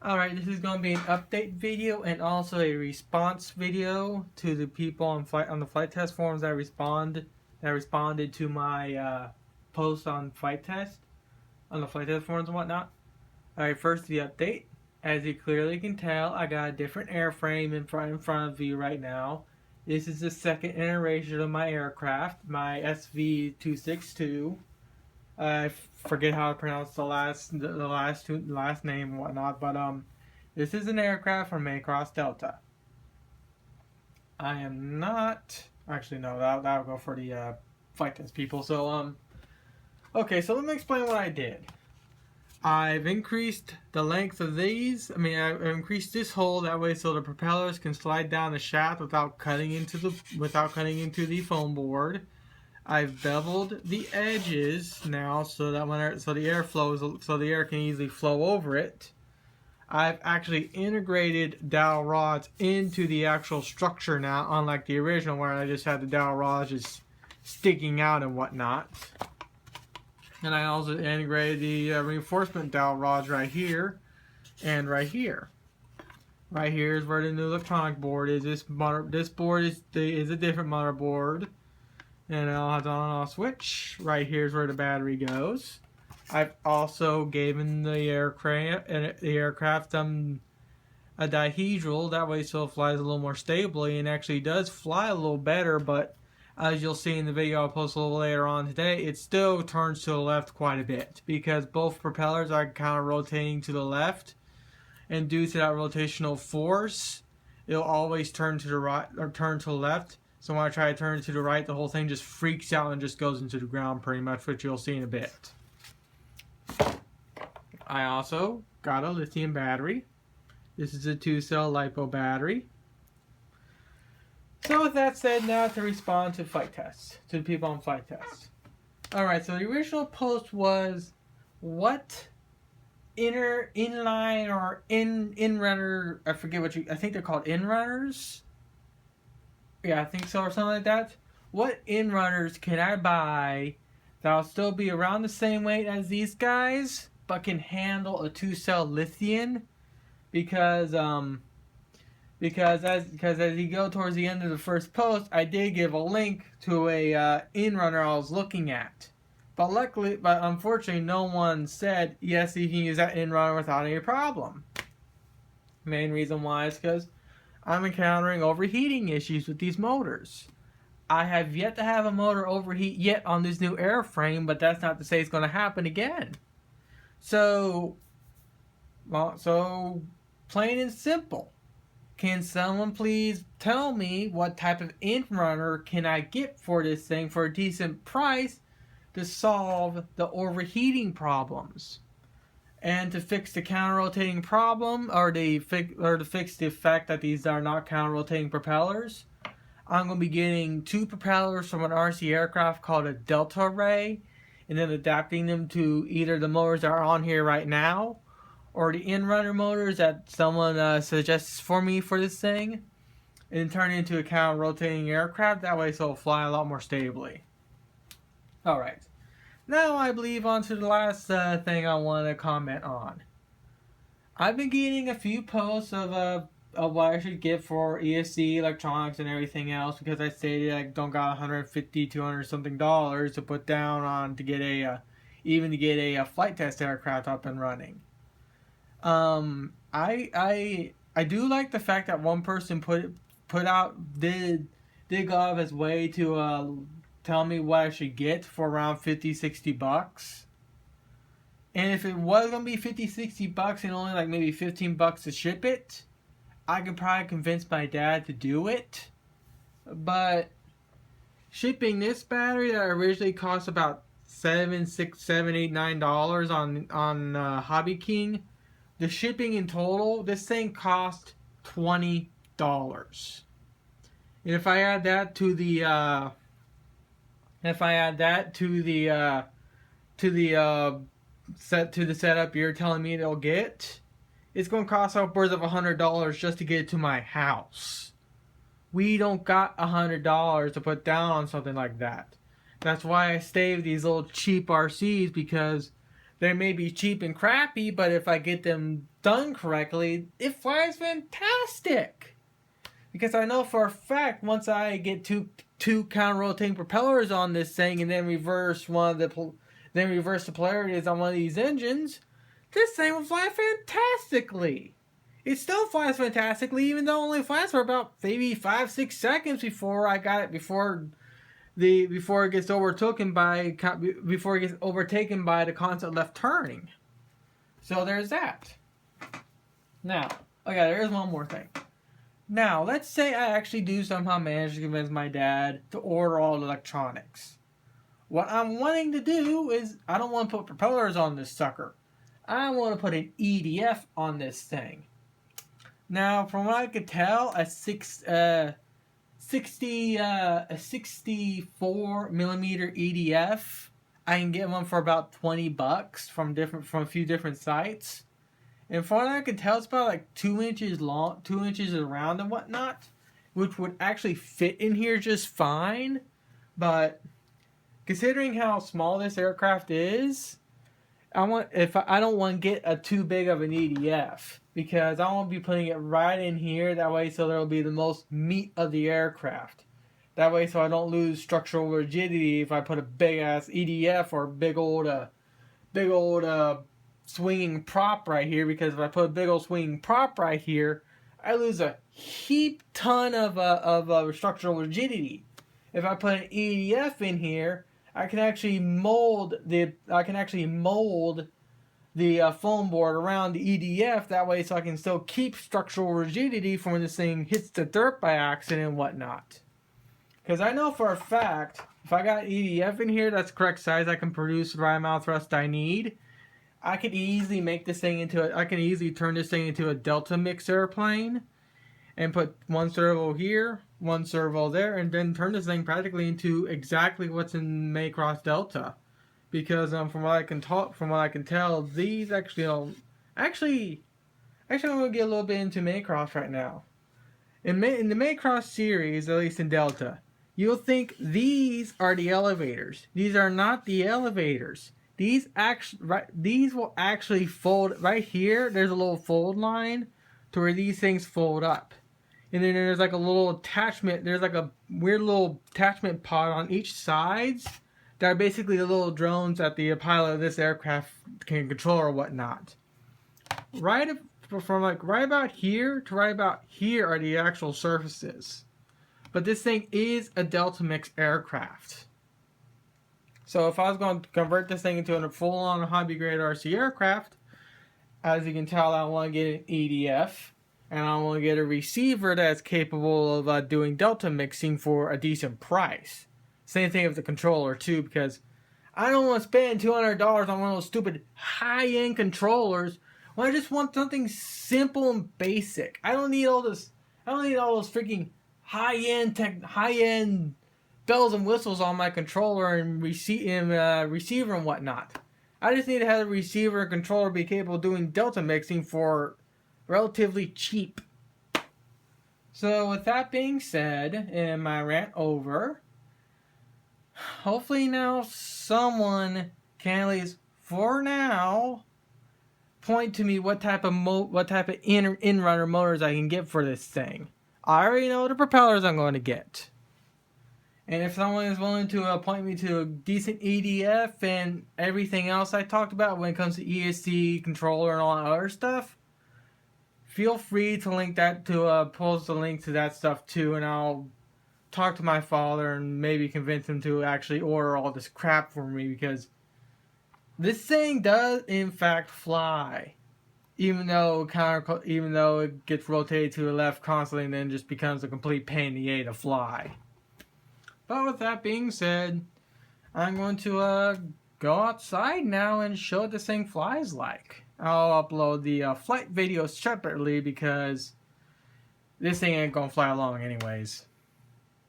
Alright, this is going to be an update video and also a response video to the people on the flight test forums that responded to my post on the flight test forums and whatnot. Alright, first the update. As you clearly can tell, I got a different airframe in front of you right now. This is the second iteration of my aircraft, my SV262. I forget how to pronounce the last name and whatnot, but this is an aircraft from Maycross Delta. I am not actually no, that'll go for the flight test people. So okay, so let me explain what I did. I've increased the length of these. I've increased this hole that way so the propellers can slide down the shaft without cutting into the foam board. I've beveled the edges now so that the air can easily flow over it. I've actually integrated dowel rods into the actual structure now, unlike the original where I just had the dowel rods just sticking out and whatnot. And I also integrated the reinforcement dowel rods right here and right here. Right here is where the new electronic board is. This board is a different motherboard. And I'll have the on and off switch. Right here is where the battery goes. I've also given the aircraft a dihedral. That way so it flies a little more stably and actually does fly a little better, but as you'll see in the video I'll post a little later on today, it still turns to the left quite a bit because both propellers are kind of rotating to the left, and due to that rotational force, it'll always turn to the right or turn to the left. So when I try to turn it to the right, the whole thing just freaks out and just goes into the ground pretty much, which you'll see in a bit. I also got a lithium battery. This is a 2-cell LiPo battery. So with that said, now to respond to flight tests, to the people on flight tests. Alright, so the original post was what inline or in-runner, I think they're called in-runners? Yeah, I think so, or something like that. What in-runners can I buy that'll still be around the same weight as these guys, but can handle a 2-cell lithium? Because as you go towards the end of the first post, I did give a link to a in-runner I was looking at. But unfortunately, no one said yes, you can use that in-runner without any problem. Main reason why is because I'm encountering overheating issues with these motors. I have yet to have a motor overheat yet on this new airframe, but that's not to say it's going to happen again. So plain and simple, can someone please tell me what type of in-runner can I get for this thing for a decent price to solve the overheating problems? And to fix the counter-rotating problem, or to fix the fact that these are not counter-rotating propellers, I'm going to be getting 2 propellers from an RC aircraft called a Delta Ray, and then adapting them to either the motors that are on here right now, or the in-runner motors that someone suggests for me for this thing, and turn it into a counter-rotating aircraft. That way so it'll fly a lot more stably. Alright. Now I believe on to the last thing I want to comment on. I've been getting a few posts of what I should get for ESC, electronics, and everything else because I stated I don't got $150, $200 something to put down on to get a flight test aircraft up and running. I do like the fact that one person did go out of his way to tell me what I should get for around $50-$60. And if it was going to be $50-$60 and only like maybe $15 to ship it, I could probably convince my dad to do it. But shipping this battery that originally cost about $9 on Hobby King, the shipping in total, this thing cost $20. And if I add that to the setup you're telling me it'll get, it's going to cost upwards of $100 just to get it to my house. We don't got $100 to put down on something like that. That's why I stay with these little cheap RCs, because They may be cheap and crappy, but if I get them done correctly, it flies fantastic. Because I know for a fact once I get two counter-rotating propellers on this thing and then reverse the polarities on one of these engines, this thing will fly fantastically. It still flies fantastically, even though it only flies for about maybe 5-6 seconds before it gets overtaken by the constant left turning. So there's that. Now, okay, there's one more thing. Now, let's say I actually do somehow manage to convince my dad to order all the electronics. What I'm wanting to do is, I don't want to put propellers on this sucker. I want to put an EDF on this thing. Now, from what I could tell, a 64 millimeter EDF, I can get one for about $20 from a few different sites. And from what I can tell, it's about like 2 inches long, 2 inches around and whatnot, which would actually fit in here just fine. But considering how small this aircraft is, I don't want to get too big of an EDF, because I want to be putting it right in here. That way, so there will be the most meat of the aircraft. That way, so I don't lose structural rigidity if I put a big ass EDF or big old swinging prop right here. Because if I put a big old swinging prop right here, I lose a ton of structural rigidity. If I put an EDF in here, I can actually mold the foam board around the EDF. That way, so I can still keep structural rigidity for when this thing hits the dirt by accident and whatnot. Because I know for a fact, if I got EDF in here that's the correct size, I can produce the right amount of thrust I need. I could easily turn this thing into a Delta mix airplane, and put one servo here, one servo there, and then turn this thing practically into exactly what's in Maycross Delta. Because from what I can tell, these actually I'm going to get a little bit into Maycross right now. In the Maycross series, at least in Delta, you'll think these are the elevators. These are not the elevators. These will actually fold right here. There's a little fold line to where these things fold up. And then there's like a little attachment. There's like a weird little attachment pod on each sides that are basically the little drones that the pilot of this aircraft can control or whatnot. From right about here to right about here are the actual surfaces. But this thing is a Delta Mix aircraft. So if I was going to convert this thing into a full-on hobby-grade RC aircraft, as you can tell, I want to get an EDF. And I want to get a receiver that's capable of doing Delta mixing for a decent price. Same thing with the controller too, because I don't want to spend $200 on one of those stupid high-end controllers when I just want something simple and basic. I don't need all those freaking high-end bells and whistles on my controller and receiver and whatnot. I just need to have the receiver and controller be capable of doing Delta mixing for relatively cheap. So with that being said, and my rant over, hopefully now someone can, at least for now, point to me what type of in-runner motors I can get for this thing. I already know the propellers I'm going to get. And if someone is willing to point me to a decent EDF and everything else I talked about when it comes to ESC, controller, and all that other stuff, feel free to post a link to that stuff too, and I'll talk to my father and maybe convince him to actually order all this crap for me, because this thing does in fact fly, even though it gets rotated to the left constantly and then just becomes a complete pain in the A to fly. But with that being said, I'm going to go outside now and show what this thing flies like. I'll upload the flight video separately because this thing ain't gonna fly along anyways.